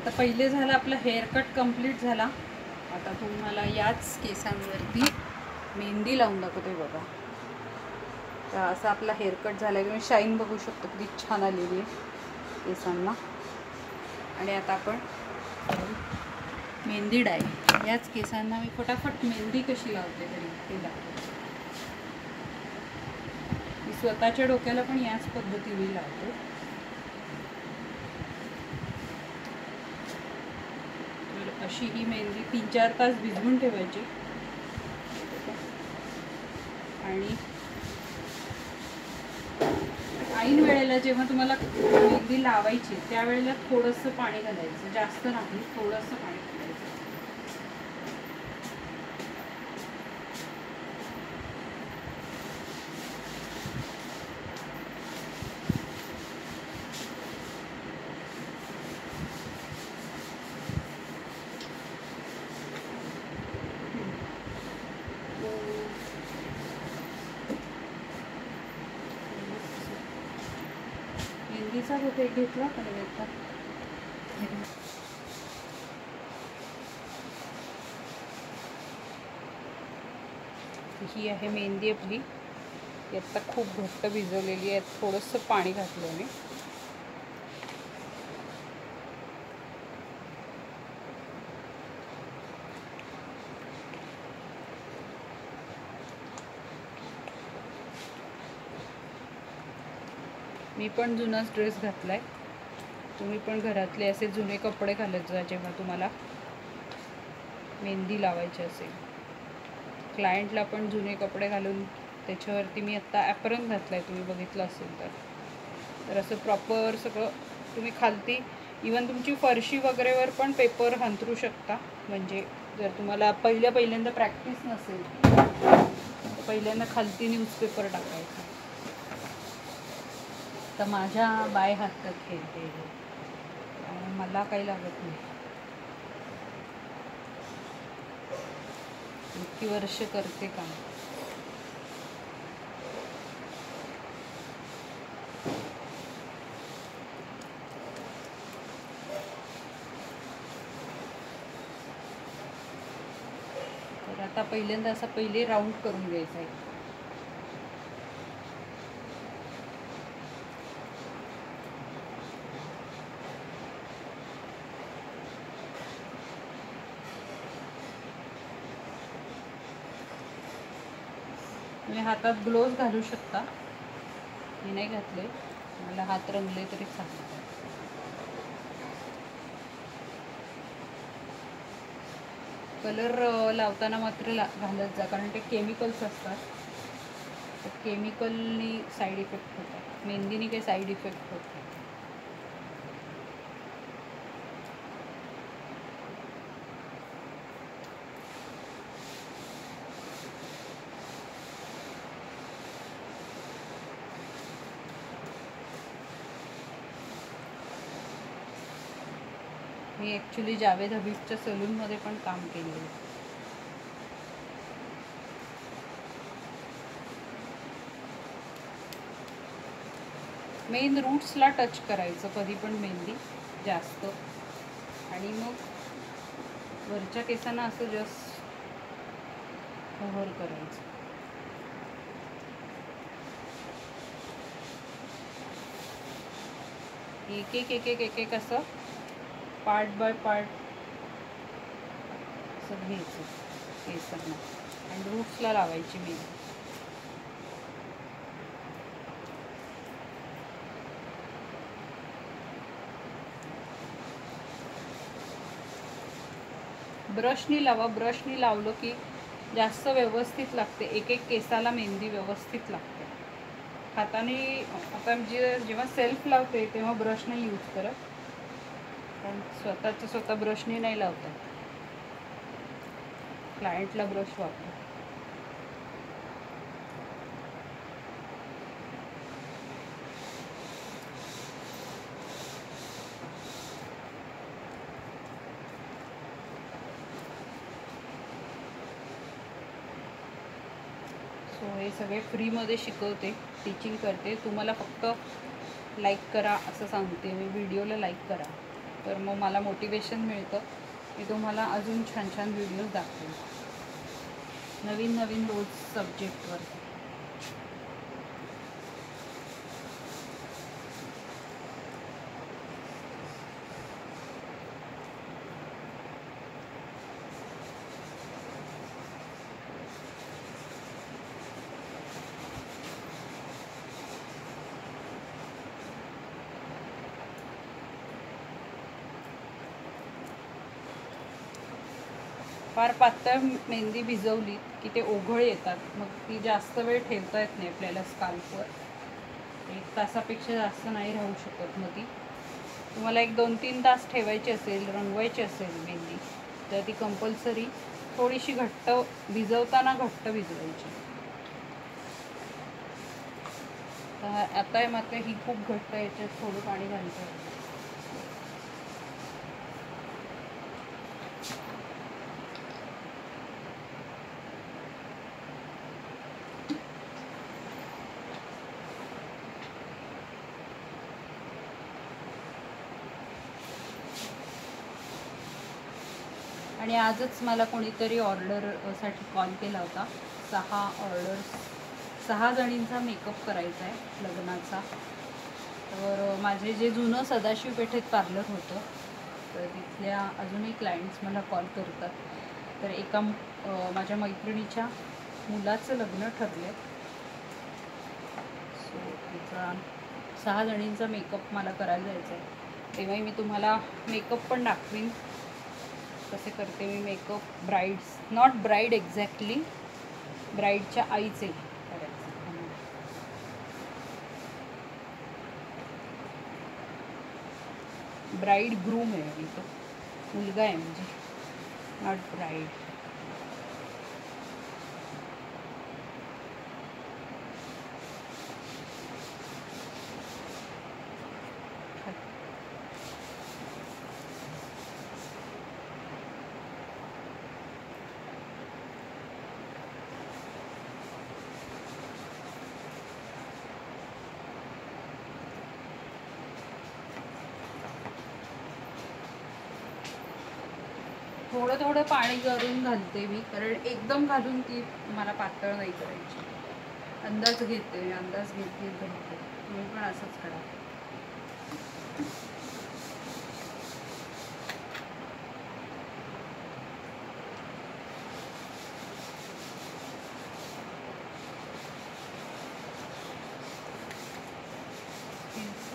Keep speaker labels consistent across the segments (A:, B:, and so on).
A: आता पहिले झालं आपला हेअरकट कंप्लीट झाला. आता तुम्हाला याच केसांवरती मेहंदी लावून दाखवते बघा. तर असा आपला हेअरकट झाला आहे. तुम्ही शाईन बघू शकतो किती छान आलेली आहे केसांना. आणि आता आपण मेहंदी डाय. याच केसांना मी फटाफट मेहंदी कशी लावते तरी ते दाखवते. मी स्वतःच्या डोक्याला पण याच पद्धतीने लावते. अशी ही मेहंदी 3-4 तास भिजवून ठेवायची. आणि ऐन वेळेला जेव्हा तुम्हाला मेहंदी लावायची त्यावेळेला थोडंसं पाणी घालायचं, जास्त नाही, थोडंसं पाणी घालायचं. मेहंदीचा कुठे घेतला पण घेतला. ही आहे मेहंदी आपली. ती आत्ता खूप घट्ट भिजवलेली आहे. थोडंसं पाणी घातलं मी. मी पण जुनाच ड्रेस घातला आहे. तुम्ही पण घरातले असे जुने कपडे घालत जा जेव्हा तुम्हाला मेहंदी लावायची असेल. क्लायंटला पण जुने कपडे घालून त्याच्यावरती मी आत्ता ॲप्रन घातला आहे, तुम्ही बघितलं असेल तर असं प्रॉपर सगळं तुम्ही खालती इवन तुमची फरशी वगैरेवर पण पेपर अंथरू शकता. म्हणजे जर तुम्हाला पहिल्यांदा प्रॅक्टिस नसेल तर पहिल्यांदा खालती न्यूजपेपर टाकायचा. तर माझ्या बाय हातात खेळते आणि मला काही लागत नाही. इतकी वर्ष करते काम. तर आता पहिल्यांदा असा पहिले राऊंड करून घ्यायचा आहे. तुम्ही हातात ग्लोव्ज घालू शकता. मी नाही घातले, मला हात रंगले तरी चालेल. कलर लावताना मात्र घालत जा, कारण ते केमिकल्स असतात. तर केमिकलनी साईड इफेक्ट होतात. मेहंदीनी काही साईड इफेक्ट होत नाही. मी ॲक्च्युली जावेद हबीबच्या सलूनमध्ये पण काम केलं आहे. मेन रूट्सला टच करायचं कधी पण मेहंदी जास्त. आणि मग वरच्या केसांना असं जस्ट कव्हर करायचं. एक एक असं पार्ट बाय पार्ट असं घ्यायचं केसांना आणि रूट्सला लावायची मेहंदी. ब्रशनी लावा. ब्रशनी लावलं की जास्त व्यवस्थित लागते. एक केसाला मेहंदी व्यवस्थित लागते. हाताने आता जेव्हा सेल्फ लावते तेव्हा ब्रश नाही यूज करत, कारण स्वतः ब्रशने नाही लावतात. क्लायंटला ब्रश वापरतो. सो हे सगळे फ्रीमध्ये शिकवते, टीचिंग करते. तुम्हाला फक्त लाईक करा असं सांगते मी. व्हिडिओला लाईक करा, तर मग मला मोटिवेशन मिळतं. मी तुम्हाला अजून छान छान व्हिडिओज दाखवेन नवीन नवीन रोज सब्जेक्टवर. फार पातळ मेहंदी भिजवली की ते ओघळ येतात, मग ती जास्त वेळ ठेवता येत नाही आपल्याला स्काल्पवर. 1 तासापेक्षा जास्त नाही राहू शकत. मग ती तुम्हाला 1-2-3 तास ठेवायची असेल, रंगवायची असेल मेहंदी, तर ती कंपल्सरी थोडीशी घट्ट भिजवताना घट्ट भिजवायची. आता मात्र ही खूप घट्ट, याच्यात थोडं पाणी घालतं. आणि आजच मला कोणीतरी ऑर्डरसाठी कॉल केला होता. 6 जणींचा मेकअप करायचा आहे लग्नाचा. तर माझे जे जुनं सदाशिव पेठेत पार्लर होतं, तर तिथल्या अजूनही क्लायंट्स मला कॉल करतात. तर एका माझ्या मैत्रिणीच्या मुलाचं लग्न ठरलं, सो तिचा 6 जणींचा मेकअप मला करायला जायचा आहे. तेव्हाही मी तुम्हाला मेकअप पण दाखवीन, कसे करते मी मेकअप. ब्राईड्स, नॉट ब्राईड एक्झॅक्टली, ब्राईडच्या आईचे करायचं. ब्राईड ग्रूम आहे मी, तो मुलगा आहे म्हणजे, नॉट ब्राईड. थोडं थोडं पाणी करून घालते मी, कारण एकदम घालून ती मला पातळ नाही करायची. अंदाज घेते, अंदाज घेत घालते. तुम्ही पण असंच करा.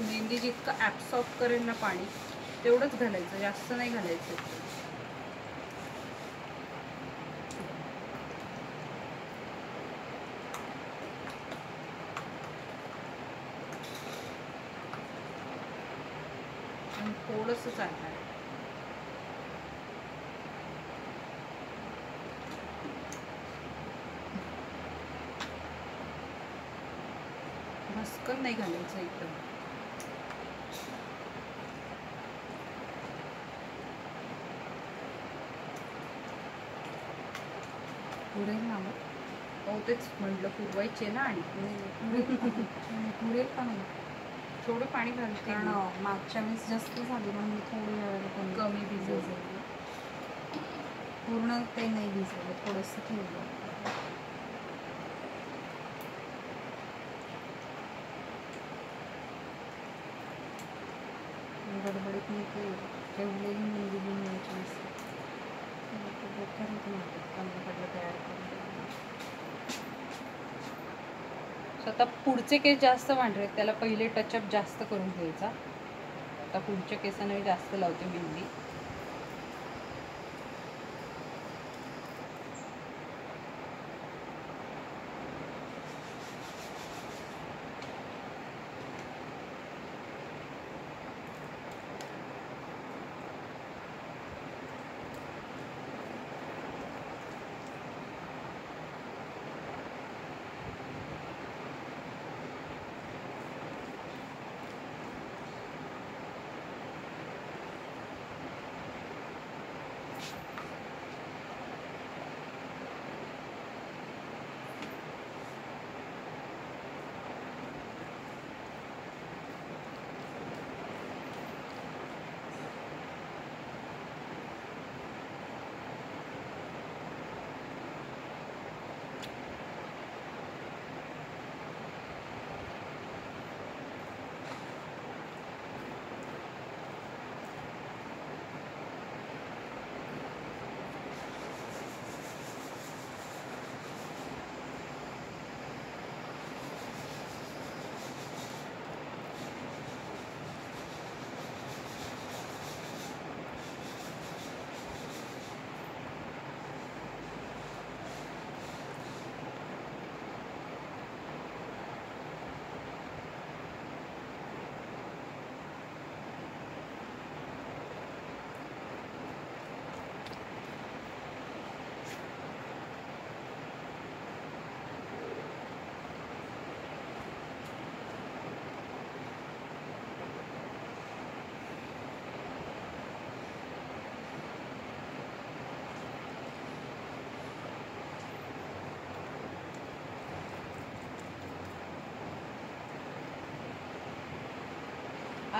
A: मेहंदी जितकं ॲब्सॉर्ब करेल ना पाणी, तेवढंच घालायचं, जास्त नाही घालायचं. थोडंसं चालणार. भस्कन नाही घालायचं एकदम. पुढे ना मग तेच म्हटलं, पुरवायचे ना. आणि पुरेल का नाही, थोडं पाणी घालते, कारण मागच्या वेळेस जास्त झाली म्हणून थोडी वेळ कमी भिजवलं. पूर्ण ते नाही भिजवलं, थोडंसं ठेवलं. गडबडीत मी ते ठेवलेली मेहंदी बनवायची असते, तयार करून. आता पुढचे केस जास्त वाढले, त्याला पहिले टचअप जास्त करून घ्यायचा. आता पुढच्या केसांना मी जास्त लावते मेहंदी.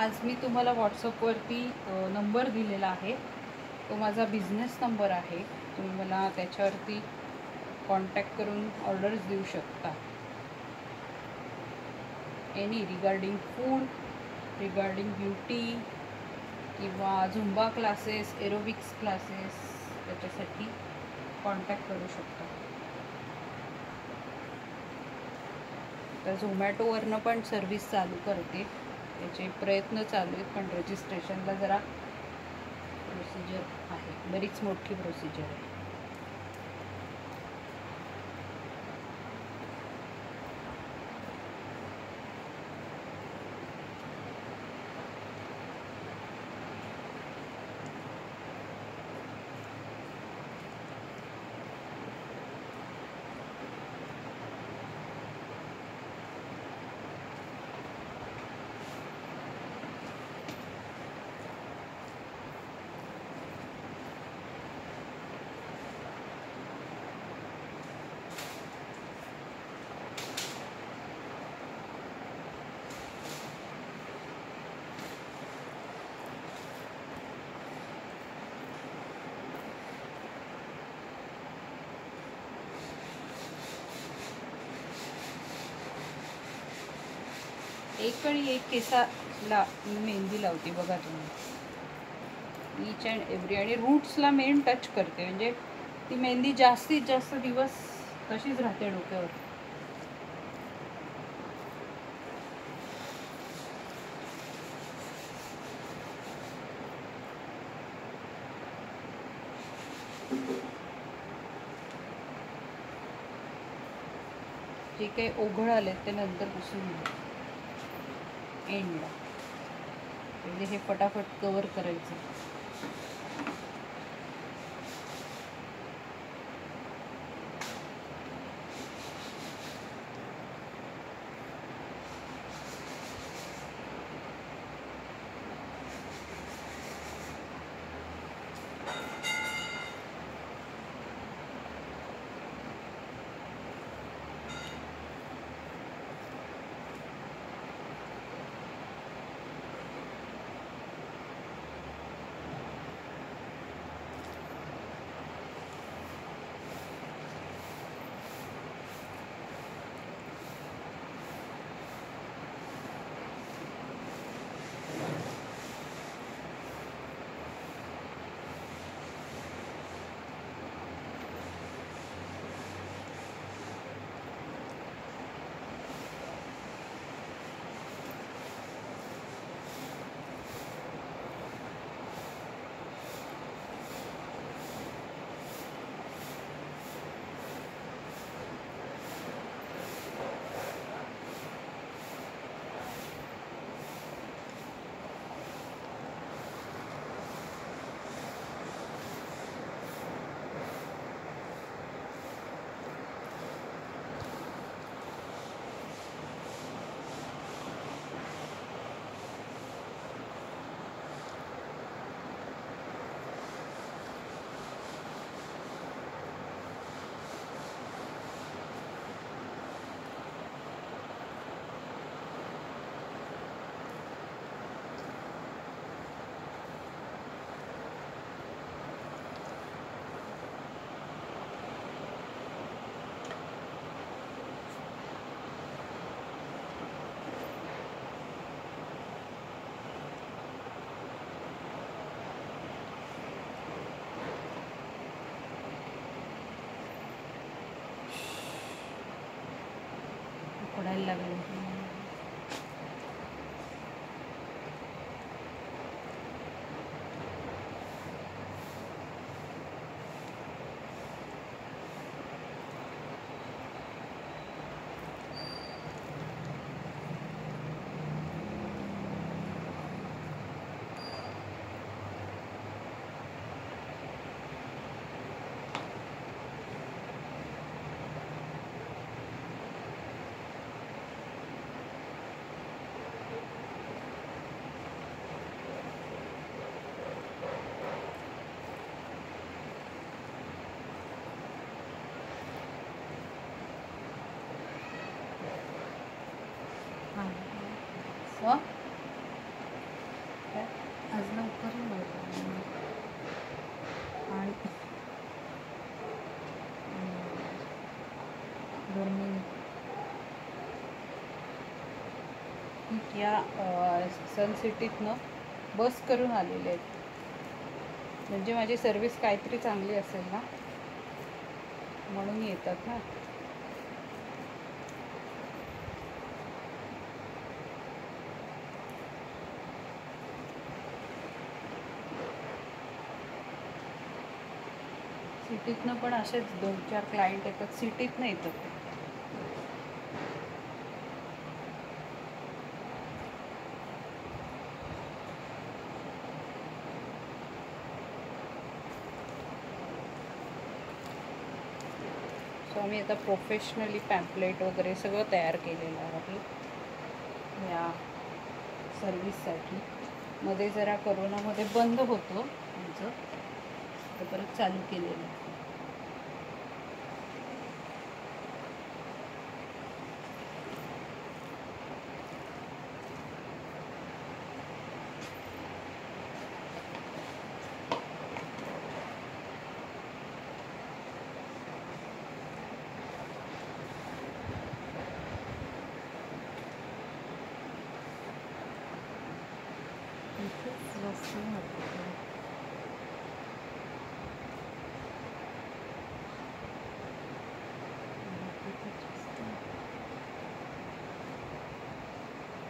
A: आज मी तुम्हाला व्हॉट्सअपवरती नंबर दिलेला आहे, तो माझा बिझनेस नंबर आहे. तुम्ही मला त्याच्यावरती कॉन्टॅक्ट करून ऑर्डर्स देऊ शकता. Any regarding food, regarding beauty किंवा झुंबा क्लासेस, एरोबिक्स क्लासेस, त्याच्यासाठी कॉन्टॅक्ट करू शकता. तर झोमॅटोवरनं पण सर्विस चालू करते, त्याचे प्रयत्न चालू आहेत, पण रजिस्ट्रेशनला जरा प्रोसिजर आहे, बरीच मोठी प्रोसिजर आहे. एक आणि एक केसाला मी मेहंदी लावते बघा तुम्ही, ईच अँड एव्हरी, आणि रूट्सला मेन टच करते, म्हणजे ती मेहंदी जास्तीत जास्त दिवस तशीच राहते डोक्यावर. जे काही ओघळ आले ते नंतर पुसून घ्या एंडला, म्हणजे हे फटाफट कवर करायचं. पडायला लागले. क्लायंट या सन सिटीतनं बस करून आलेले आहेत. म्हणजे माझी सर्विस काहीतरी चांगली असेल ना, म्हणून येतात ना. सिटीतनं पण असेच 2-4 क्लायंट येतात, सिटीतनं येतात. सो आम्ही आता प्रोफेशनली पॅम्पलेट वगैरे सगळं तयार केलेलं आहे या सर्विससाठी. मध्ये जरा करोनामध्ये बंद होतं आमचं, तर परत चालू केलेलं आहे.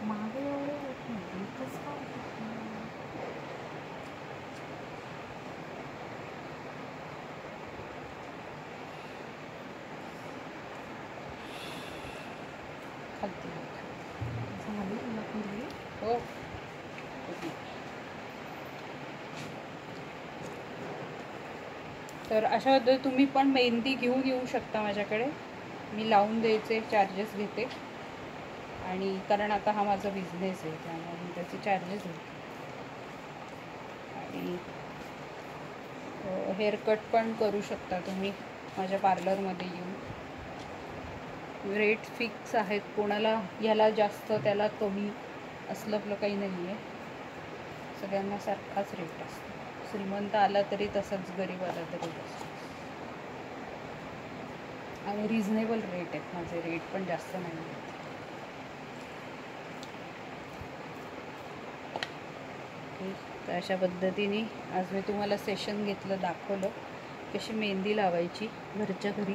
B: मागे एवढे होत नाही, इथंच काय
A: खालती
B: झाली तुला पूर्वी.
A: हो. तर अशा पद्धतीने तुम्ही पण मेहंदी घेऊन येऊ शकता माझ्याकडे. मी लावून द्यायचे चार्जेस घेते, आणि कारण आता हा माझा बिझनेस आहे त्यामुळे मी त्याचे चार्जेस घेते. आणि हेअरकट पण करू शकता तुम्ही माझ्या पार्लरमध्ये येऊन. रेट फिक्स आहेत, कोणाला ह्याला जास्त त्याला कमी असलं आपलं काही नाही आहे. सगळ्यांना सारखाच रेट असतो. श्रीमंत आला तरी तसंच, गरीब आला तरी तसंच. आणि रिजनेबल रेट आहेत माझे, रेट पण जास्त नाही आहेत. तर अशा पद्धतीने आज मी तुम्हाला सेशन घेतलं, दाखवलं कशी मेहंदी लावायची घरच्या घरी.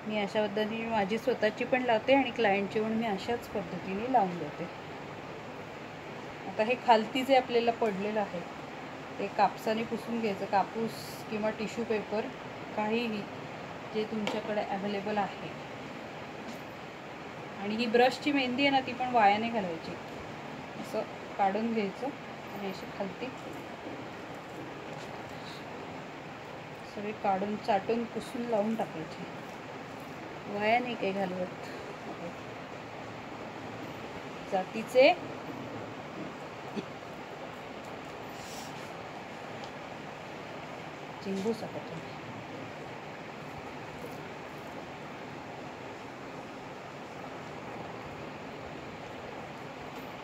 A: मी अशा पद्धतीने माझी स्वतःची पण लावते आणि क्लायंटची पण मी अशाच पद्धतीने लावून देते. आता हे खालती जे आपल्याला पडलेलं आहे ते कापसाने पुसून घ्यायचं. कापूस किंवा टिश्यू पेपर काहीही जे तुमच्याकडे अवेलेबल आहे. आणि ही ब्रशची मेहंदी आहे ना, ती पण वाया नाही घालायची. असं काढून घ्यायचं आणि अशी खालती सगळी काढून चाटून पुसून लावून टाकायची. वाया नाही काही घालवत. जातीचे चिंबू सकतो,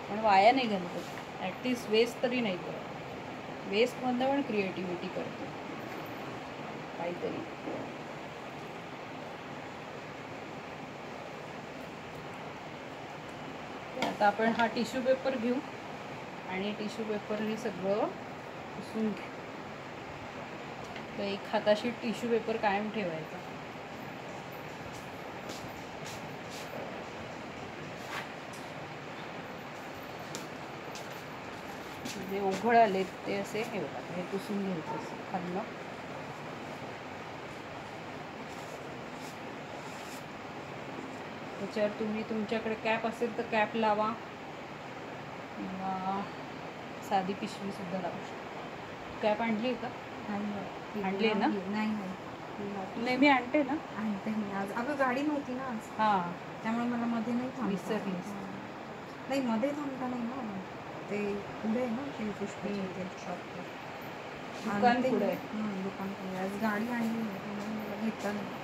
A: पण वाया नाही घालत. ॲटलिस्ट वेस्ट तरी नाही करत. वेस्टमधनं पण क्रिएटिव्हिटी करतो काहीतरी. आता आपण हा टिश्यू पेपर घेऊ आणि टिश्यू पेपरने सगळं पुसून घेऊ. तर एक हाताशी टिश्यू पेपर कायम ठेवायचा. जे उघड आले ते असे हे बघा, हे पुसून घ्यायचं असं खाल्लं. त्याच्यावर तुम्ही तुमच्याकडे कॅप असेल तर कॅप लावा, किंवा साधी पिशवी सुद्धा लावू शकता. कॅप आणली आहे का? आणली आहे ना? नाही, मी आणते ना.
B: आणते मी आज. अगं गाडी नव्हती ना आज,
A: हां,
B: त्यामुळे मला मध्ये नाही थांबता.
A: विसरलीस.
B: नाही, मध्ये थांबता नाही ना. ते पुढे आहे ना शिवपुष्पी शॉप,
A: दुकान पुढे.
B: दुकान पुढे. आज गाडी आणली नाही त्यामुळे मला घेतला नाही.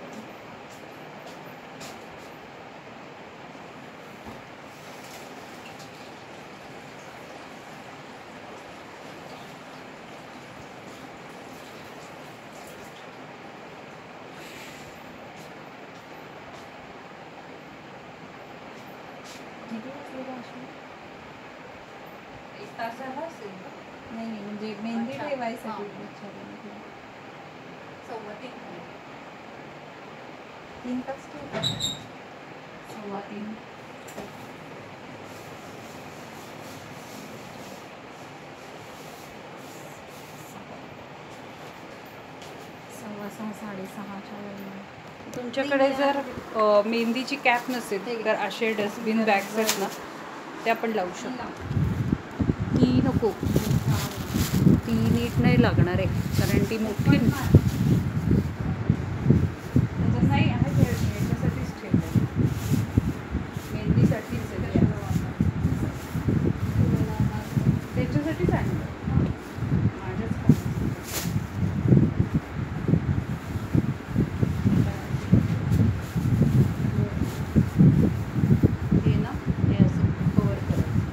B: किती वाजले अशी?
A: तास झाला असेल का?
B: नाही म्हणजे मेहंदी
A: अच्छा.
B: ठेवायसाठी
A: हां.
B: विचारलं तुला.
A: 3:15 झाले.
B: 3 तास ठेवतात.
A: 3:15.
B: सव्वा सहा 6:30च्या वेळेला.
A: तुमच्याकडे जर मेहंदीची कॅप नसेल तर असे डस्टबिन बॅग्स आहेत ना, त्या पण लावू शकता. ती नको, ती नीट नाही लागणार आहे कारण ती मोठी नाही आहे. याच्यासाठीच ठेवलं, मेहंदीसाठीच आहे ती. त्याच्यासाठीच आणलं माझ्याच हे ना, हे असं कवर करायचं.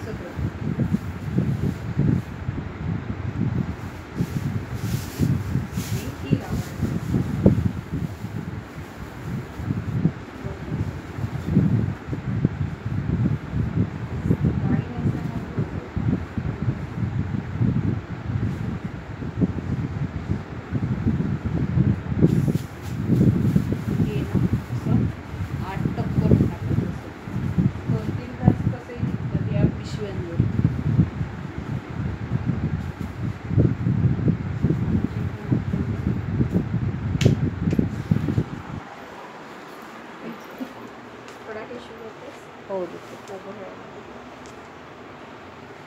A: सगळं हे ना असं 8 टप करून टाकायचं. 2-3 तास कसंही निघतात या पिशव्यांवर.
B: थोडा टिश्यू घेतेस?
A: हो देते.